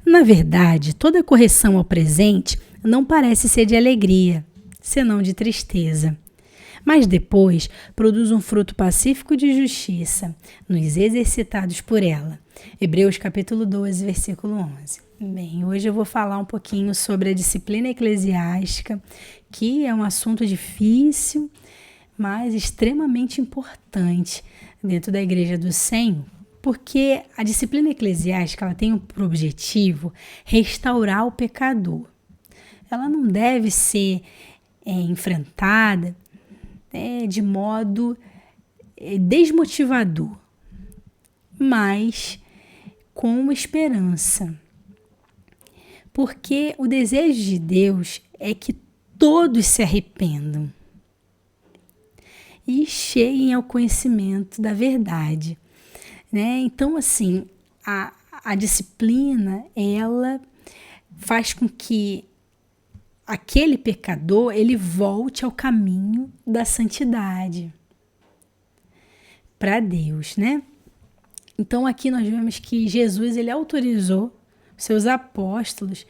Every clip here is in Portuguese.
Na verdade, toda correção ao presente não parece ser de alegria, senão de tristeza. Mas depois produz um fruto pacífico de justiça, nos exercitados por ela. Hebreus capítulo 12, versículo 11. Bem, hoje eu vou falar um pouquinho sobre a disciplina eclesiástica, que é um assunto difícil, mas extremamente importante dentro da Igreja do Senhor, porque a disciplina eclesiástica ela tem por objetivo restaurar o pecador. Ela não deve ser enfrentada de modo desmotivador, mas com esperança. Porque o desejo de Deus é que todos se arrependam e cheguem ao conhecimento da verdade, né? Então, assim, a disciplina, ela faz com que aquele pecador, ele volte ao caminho da santidade para Deus, né? Então, aqui nós vemos que Jesus, ele autorizou seus apóstolos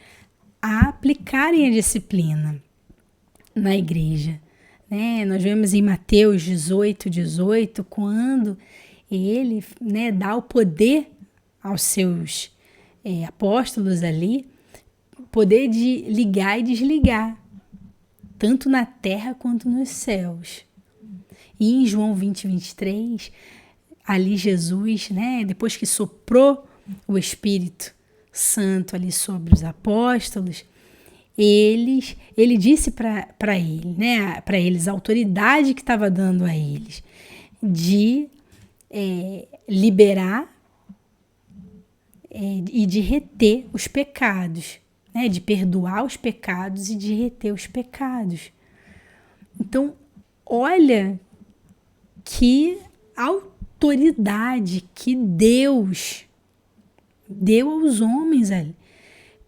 a aplicarem a disciplina na igreja, né? Nós vemos em Mateus 18, quando ele, dá o poder aos seus apóstolos ali, poder de ligar e desligar, tanto na terra quanto nos céus. E em João 20:23, ali Jesus, depois que soprou o Espírito Santo ali sobre os apóstolos, ele disse para eles, a autoridade que estava dando a eles, de liberar e de reter os pecados, de perdoar os pecados e de reter os pecados. Então, olha que autoridade que Deus deu aos homens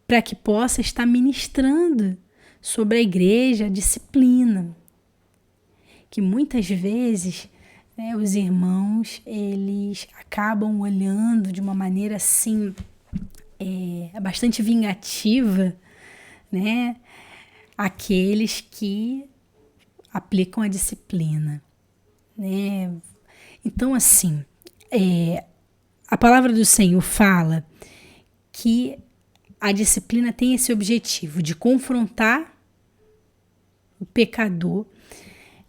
para que possa estar ministrando sobre a igreja a disciplina. Que muitas vezes os irmãos, eles acabam olhando de uma maneira assim, bastante vingativa, aqueles que aplicam a disciplina, Então, assim, a palavra do Senhor fala que a disciplina tem esse objetivo de confrontar o pecador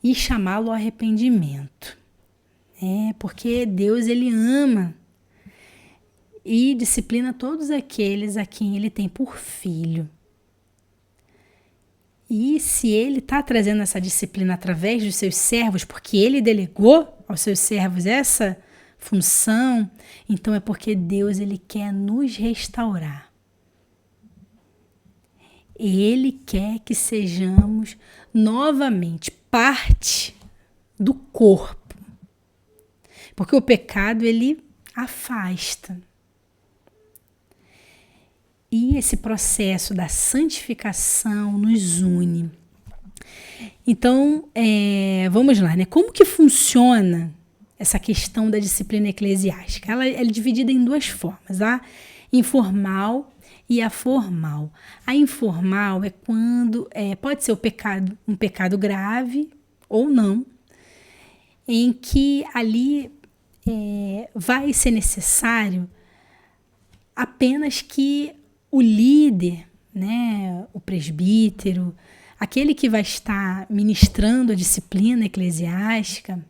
e chamá-lo ao arrependimento, porque Deus, ele ama e disciplina todos aqueles a quem ele tem por filho. E se ele está trazendo essa disciplina através dos seus servos, porque ele delegou aos seus servos essa função, então é porque Deus, ele quer nos restaurar. Ele quer que sejamos novamente parte do corpo. Porque o pecado, ele afasta. E esse processo da santificação nos une. Então, vamos lá, Como que funciona essa questão da disciplina eclesiástica? Ela é dividida em duas formas, a informal e a formal. A informal é quando pode ser um pecado grave ou não, em que ali vai ser necessário apenas que o líder, o presbítero, aquele que vai estar ministrando a disciplina eclesiástica,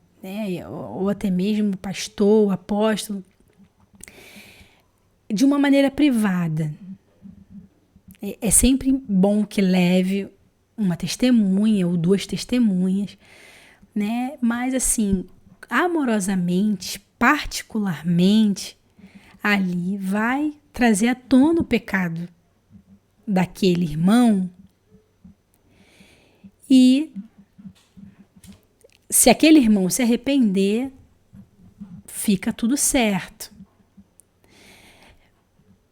ou até mesmo o pastor, o apóstolo, de uma maneira privada. É sempre bom que leve uma testemunha ou duas testemunhas, mas assim, amorosamente, particularmente, ali vai trazer à tona o pecado daquele irmão e se aquele irmão se arrepender, fica tudo certo.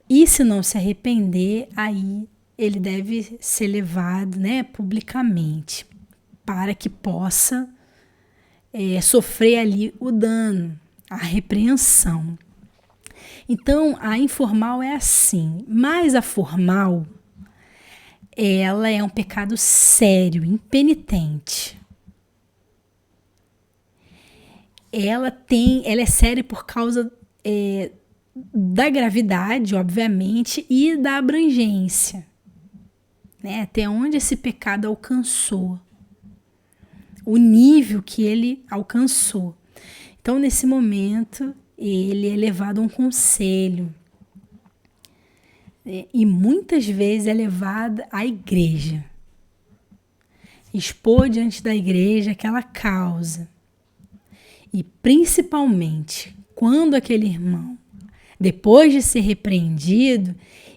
E se não se arrepender, aí ele deve ser levado, publicamente, para que possa sofrer ali o dano, a repreensão. Então, a informal é assim, mas a formal, ela é um pecado sério, impenitente. Ela é séria por causa da gravidade, obviamente, e da abrangência, né? Até onde esse pecado alcançou, o nível que ele alcançou. Então, nesse momento, ele é levado a um conselho, e muitas vezes é levado à igreja, expor diante da igreja aquela causa. E principalmente quando aquele irmão, depois de ser repreendido,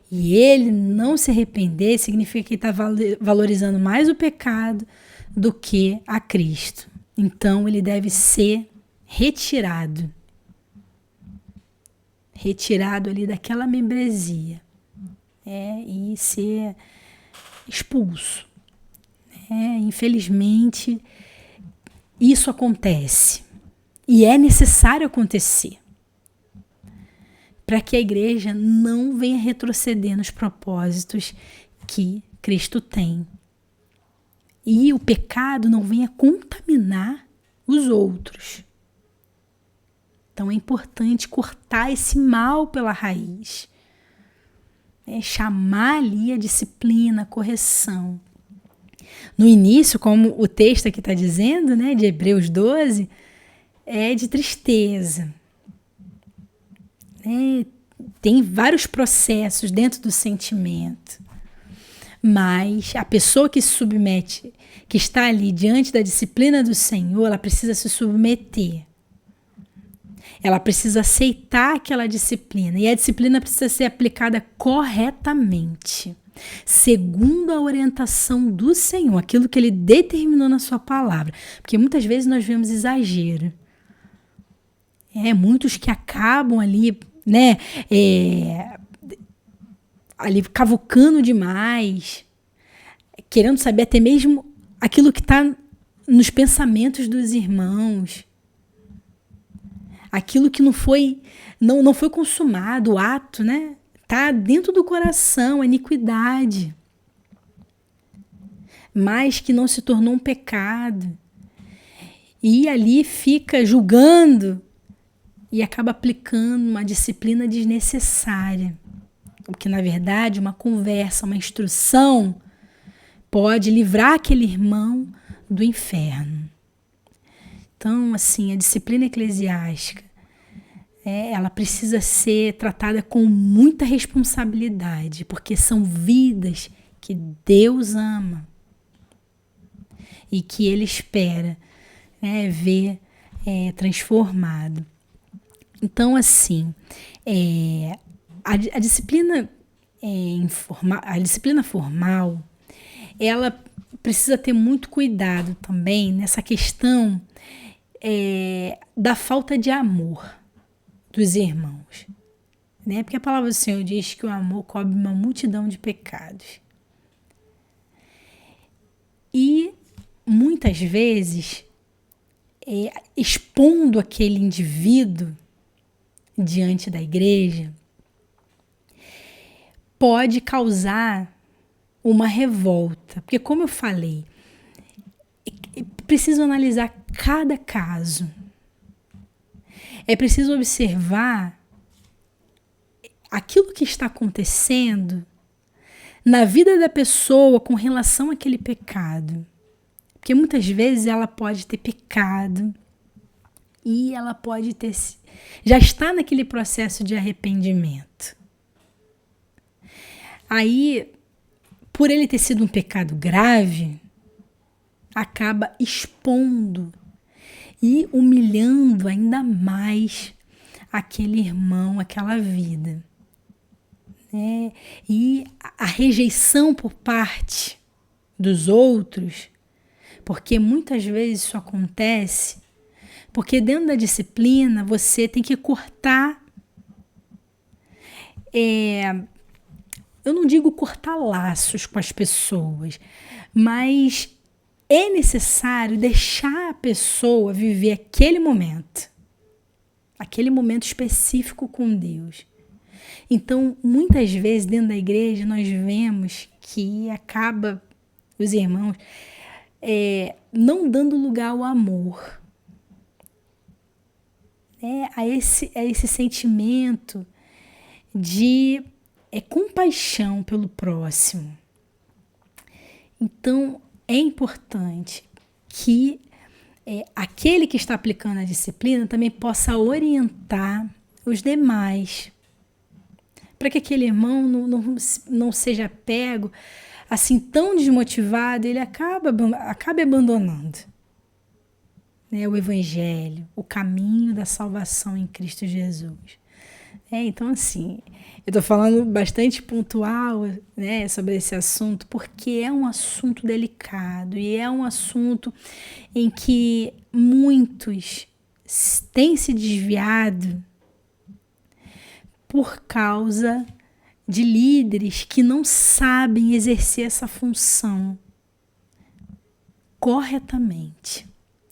e ele não se arrepender, significa que está valorizando mais o pecado do que a Cristo. Então ele deve ser retirado ali daquela membresia, e ser expulso. Infelizmente, isso acontece. E é necessário acontecer para que a igreja não venha retroceder nos propósitos que Cristo tem. E o pecado não venha contaminar os outros. Então é importante cortar esse mal pela raiz. Chamar ali a disciplina, a correção. No início, como o texto aqui está dizendo, né, de Hebreus 12, é de tristeza. Tem vários processos dentro do sentimento. Mas a pessoa que se submete, que está ali diante da disciplina do Senhor, ela precisa se submeter. Ela precisa aceitar aquela disciplina. E a disciplina precisa ser aplicada corretamente, segundo a orientação do Senhor, aquilo que Ele determinou na sua palavra. Porque muitas vezes nós vemos exagero. Muitos que acabam ali, né, ali cavucando demais, querendo saber até mesmo aquilo que está nos pensamentos dos irmãos, aquilo que não foi consumado, o ato, né, está dentro do coração, a iniquidade, mas que não se tornou um pecado, e ali fica julgando e acaba aplicando uma disciplina desnecessária. O que, na verdade, uma conversa, uma instrução pode livrar aquele irmão do inferno. Então, assim, a disciplina eclesiástica, ela precisa ser tratada com muita responsabilidade, porque são vidas que Deus ama e que Ele espera, ver transformado. Então, assim, a disciplina formal, ela precisa ter muito cuidado também nessa questão da falta de amor dos irmãos, né? Porque a palavra do Senhor diz que o amor cobre uma multidão de pecados. E muitas vezes, expondo aquele indivíduo diante da igreja, pode causar uma revolta. Porque, como eu falei, é preciso analisar cada caso. É preciso observar aquilo que está acontecendo na vida da pessoa com relação àquele pecado. Porque muitas vezes ela pode ter pecado e ela pode já está naquele processo de arrependimento. Aí, por ele ter sido um pecado grave, acaba expondo e humilhando ainda mais aquele irmão, aquela vida. E a rejeição por parte dos outros, porque muitas vezes isso acontece, porque dentro da disciplina você tem que cortar, eu não digo cortar laços com as pessoas, mas é necessário deixar a pessoa viver aquele momento específico com Deus. Então, muitas vezes dentro da igreja nós vemos que acaba os irmãos não dando lugar ao amor, a esse sentimento de compaixão pelo próximo. Então, é importante que aquele que está aplicando a disciplina também possa orientar os demais, para que aquele irmão não seja pego assim tão desmotivado, ele acabe abandonando, né, o evangelho, o caminho da salvação em Cristo Jesus. Então, assim, eu estou falando bastante pontual, né, sobre esse assunto, porque é um assunto delicado e é um assunto em que muitos têm se desviado por causa de líderes que não sabem exercer essa função corretamente,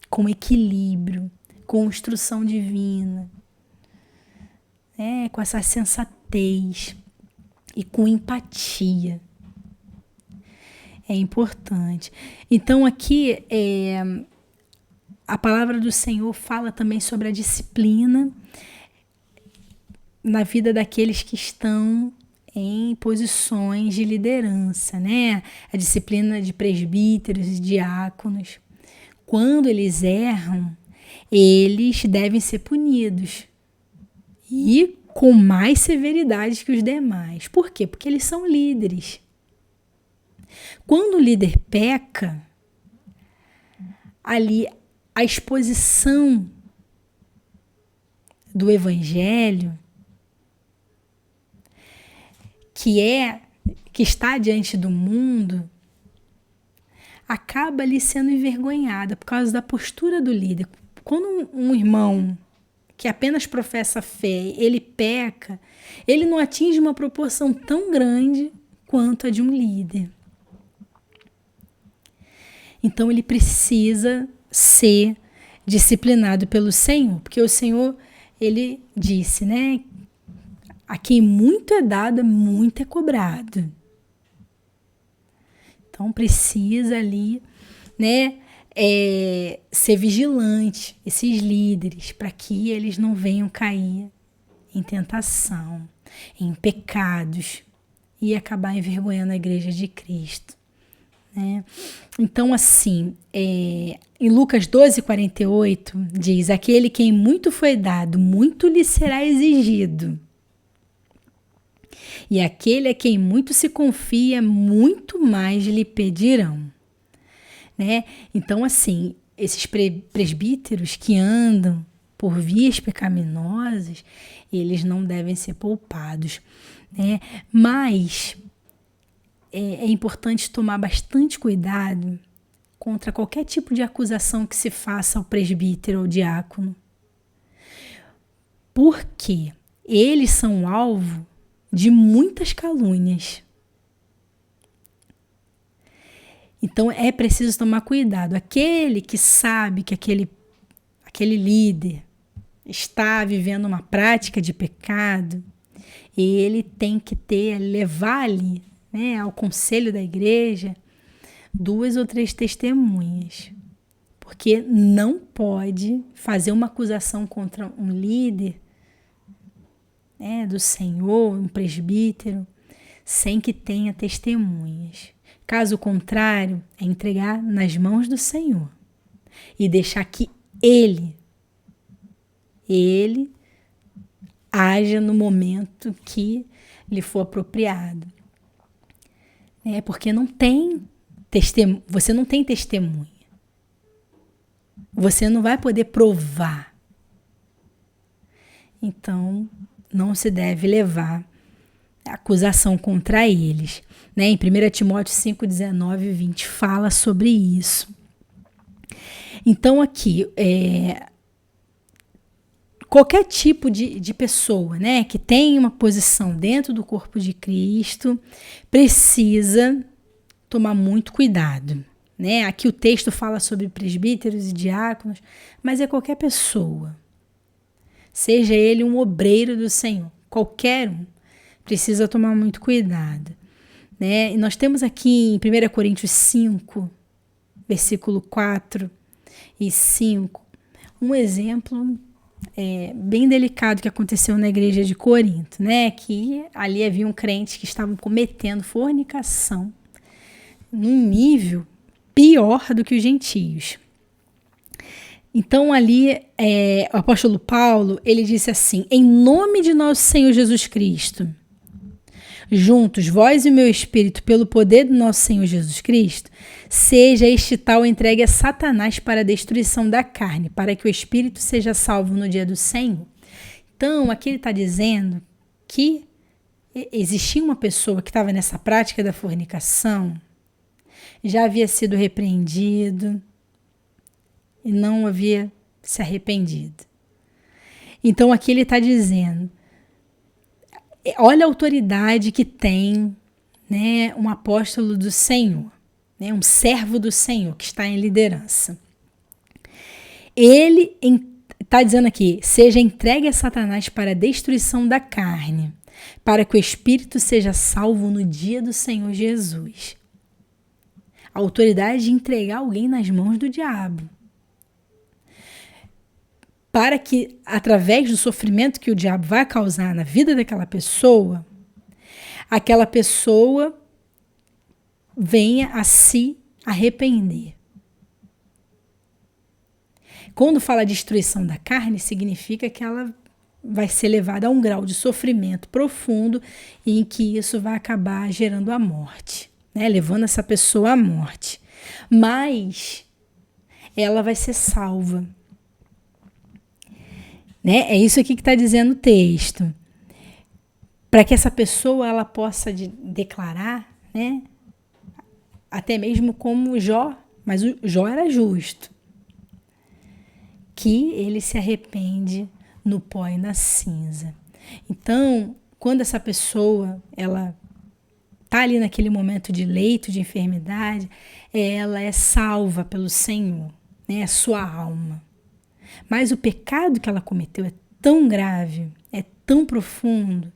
com equilíbrio, com instrução divina, com essa sensatez e com empatia. É importante. Então aqui a palavra do Senhor fala também sobre a disciplina na vida daqueles que estão em posições de liderança, né? A disciplina de presbíteros e diáconos. Quando eles erram, eles devem ser punidos. E com mais severidade que os demais. Por quê? Porque eles são líderes. Quando o líder peca, ali a exposição do evangelho, que está diante do mundo, acaba ali sendo envergonhada por causa da postura do líder. Quando um irmão que apenas professa fé, ele peca, ele não atinge uma proporção tão grande quanto a de um líder. Então ele precisa ser disciplinado pelo Senhor, porque o Senhor, ele disse, né? A quem muito é dado, muito é cobrado. Então precisa ali, né, ser vigilante, esses líderes, para que eles não venham cair em tentação, em pecados e acabar envergonhando a igreja de Cristo, né? Então, assim, em Lucas 12:48 diz: aquele quem muito foi dado, muito lhe será exigido. E aquele a quem muito se confia, muito mais lhe pedirão. Né? Então, assim, esses presbíteros que andam por vias pecaminosas, eles não devem ser poupados, né? Mas é importante tomar bastante cuidado contra qualquer tipo de acusação que se faça ao presbítero ou diácono, porque eles são alvo de muitas calúnias. Então é preciso tomar cuidado. Aquele que sabe que aquele líder está vivendo uma prática de pecado, ele tem que levar ali, né, ao conselho da igreja 2 ou 3 testemunhas. Porque não pode fazer uma acusação contra um líder, do Senhor, um presbítero, sem que tenha testemunhas. Caso contrário, é entregar nas mãos do Senhor e deixar que Ele haja no momento que lhe for apropriado. Porque você não tem testemunha. Você não vai poder provar. Então, não se deve levar acusação contra eles. Né? Em 1 Timóteo 5:19 e 20 fala sobre isso. Então aqui, qualquer tipo de pessoa, né, que tem uma posição dentro do corpo de Cristo precisa tomar muito cuidado. Né? Aqui o texto fala sobre presbíteros e diáconos, mas é qualquer pessoa. Seja ele um obreiro do Senhor, qualquer um, precisa tomar muito cuidado, né? E nós temos aqui em 1 Coríntios 5, versículo 4 e 5, um exemplo bem delicado que aconteceu na igreja de Corinto, né? Que ali havia crentes que estavam cometendo fornicação num nível pior do que os gentios. Então ali o apóstolo Paulo, ele disse assim: em nome de nosso Senhor Jesus Cristo, juntos, vós e o meu espírito, pelo poder do nosso Senhor Jesus Cristo, seja este tal entregue a Satanás para a destruição da carne, para que o espírito seja salvo no dia do Senhor. Então, aqui ele está dizendo que existia uma pessoa que estava nessa prática da fornicação, já havia sido repreendido e não havia se arrependido. Então, aqui ele está dizendo, olha a autoridade que tem, né, um apóstolo do Senhor, né, um servo do Senhor que está em liderança. Ele está dizendo aqui, seja entregue a Satanás para a destruição da carne, para que o espírito seja salvo no dia do Senhor Jesus. A autoridade de entregar alguém nas mãos do diabo. Para que, através do sofrimento que o diabo vai causar na vida daquela pessoa, aquela pessoa venha a se arrepender. Quando fala destruição da carne, significa que ela vai ser levada a um grau de sofrimento profundo e em que isso vai acabar gerando a morte, né? Levando essa pessoa à morte. Mas ela vai ser salva. Né? É isso aqui que está dizendo o texto. Para que essa pessoa ela possa declarar, né? Até mesmo como Jó, mas o Jó era justo, que ele se arrepende no pó e na cinza. Então, quando essa pessoa ela está ali naquele momento de leito de enfermidade, ela é salva pelo Senhor, né? A sua alma. Mas o pecado que ela cometeu é tão grave, é tão profundo,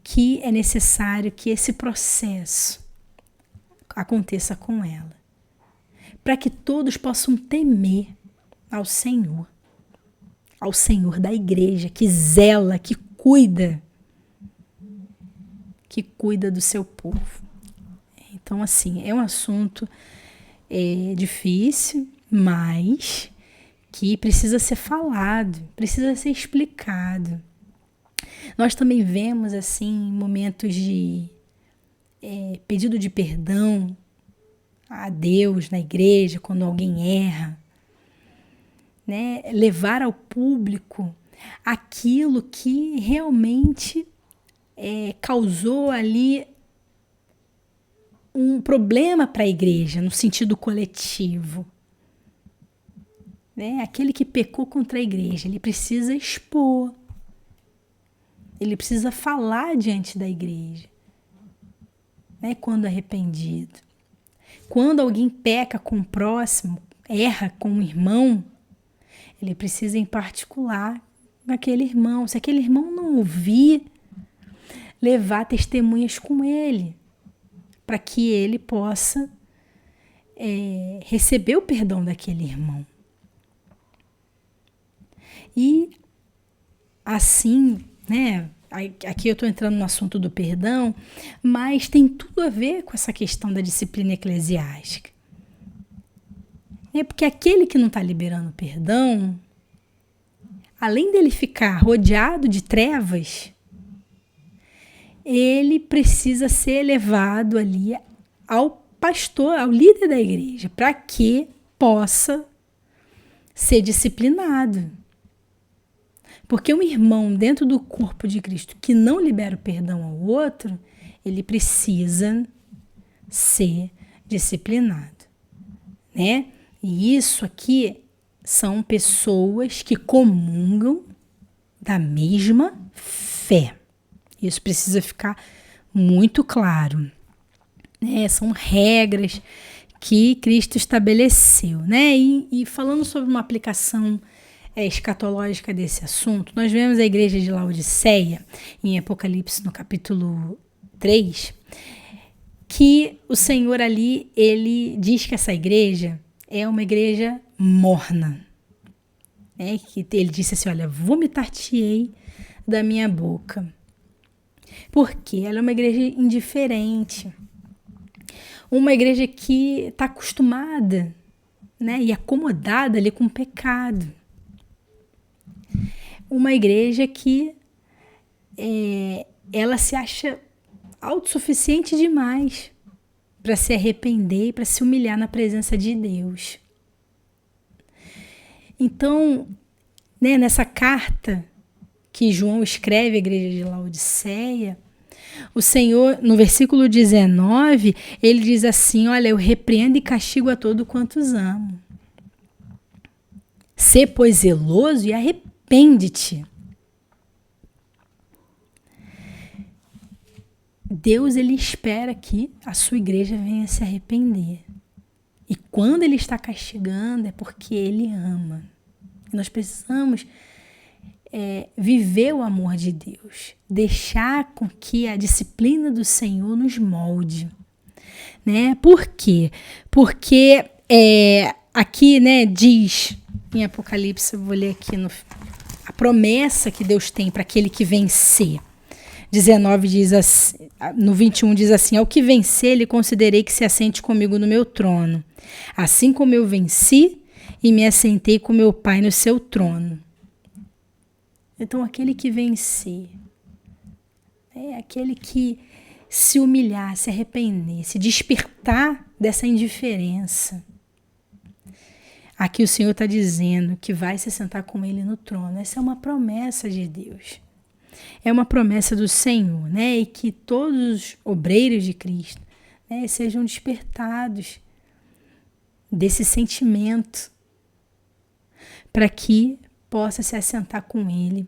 que é necessário que esse processo aconteça com ela. Para que todos possam temer ao Senhor da igreja, que zela, que cuida do seu povo. Então, assim, é um assunto difícil, mas que precisa ser falado, precisa ser explicado. Nós também vemos, assim, momentos de pedido de perdão a Deus na igreja, quando alguém erra, né? Levar ao público aquilo que realmente causou ali um problema para a igreja, no sentido coletivo. Né? Aquele que pecou contra a igreja, ele precisa expor, ele precisa falar diante da igreja, né? Quando arrependido. Quando alguém peca com o próximo, erra com o irmão, ele precisa em particular naquele irmão. Se aquele irmão não ouvir, levar testemunhas com ele, para que ele possa receber o perdão daquele irmão. E assim, né? Aqui eu estou entrando no assunto do perdão, mas tem tudo a ver com essa questão da disciplina eclesiástica. Porque aquele que não está liberando perdão, além dele ficar rodeado de trevas, ele precisa ser levado ali ao pastor, ao líder da igreja, para que possa ser disciplinado. Porque um irmão dentro do corpo de Cristo que não libera o perdão ao outro, ele precisa ser disciplinado, né? E isso aqui são pessoas que comungam da mesma fé. Isso precisa ficar muito claro, né? São regras que Cristo estabeleceu, né? E falando sobre uma aplicação escatológica desse assunto, nós vemos a igreja de Laodiceia, em Apocalipse no capítulo 3, que o Senhor ali, ele diz que essa igreja é uma igreja morna. Que ele disse assim, olha, vomitar-te-ei da minha boca. Porque ela é uma igreja indiferente. Uma igreja que está acostumada, e acomodada ali com o pecado. Uma igreja que ela se acha autossuficiente demais para se arrepender e para se humilhar na presença de Deus. Então, nessa carta que João escreve à igreja de Laodiceia, o Senhor, no versículo 19, ele diz assim, olha, eu repreendo e castigo a todos quantos amo. Sê, pois, zeloso e arrepende-te. Deus, ele espera que a sua igreja venha se arrepender. E quando ele está castigando é porque ele ama. E nós precisamos viver o amor de Deus, deixar com que a disciplina do Senhor nos molde, Por quê? Porque aqui, diz em Apocalipse, eu vou ler aqui a promessa que Deus tem para aquele que vencer. 19 diz assim, no 21 diz assim, ao que vencer, lhe considerei que se assente comigo no meu trono, assim como eu venci e me assentei com meu Pai no seu trono. Então, aquele que vencer, aquele que se humilhar, se arrepender, se despertar dessa indiferença. Aqui o Senhor está dizendo que vai se sentar com ele no trono. Essa é uma promessa de Deus. É uma promessa do Senhor, E que todos os obreiros de Cristo, sejam despertados desse sentimento para que possa se assentar com ele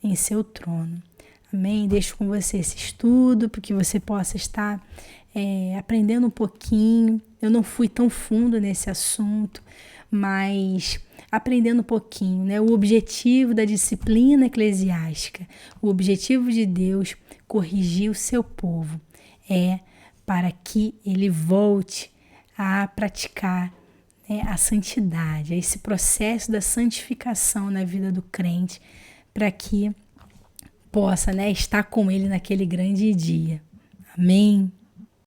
em seu trono. Amém? Deixo com você esse estudo, para que você possa estar aprendendo um pouquinho. Eu não fui tão fundo nesse assunto, mas aprendendo um pouquinho, O objetivo da disciplina eclesiástica, o objetivo de Deus corrigir o seu povo é para que ele volte a praticar a santidade, esse processo da santificação na vida do crente, para que possa estar com ele naquele grande dia. Amém?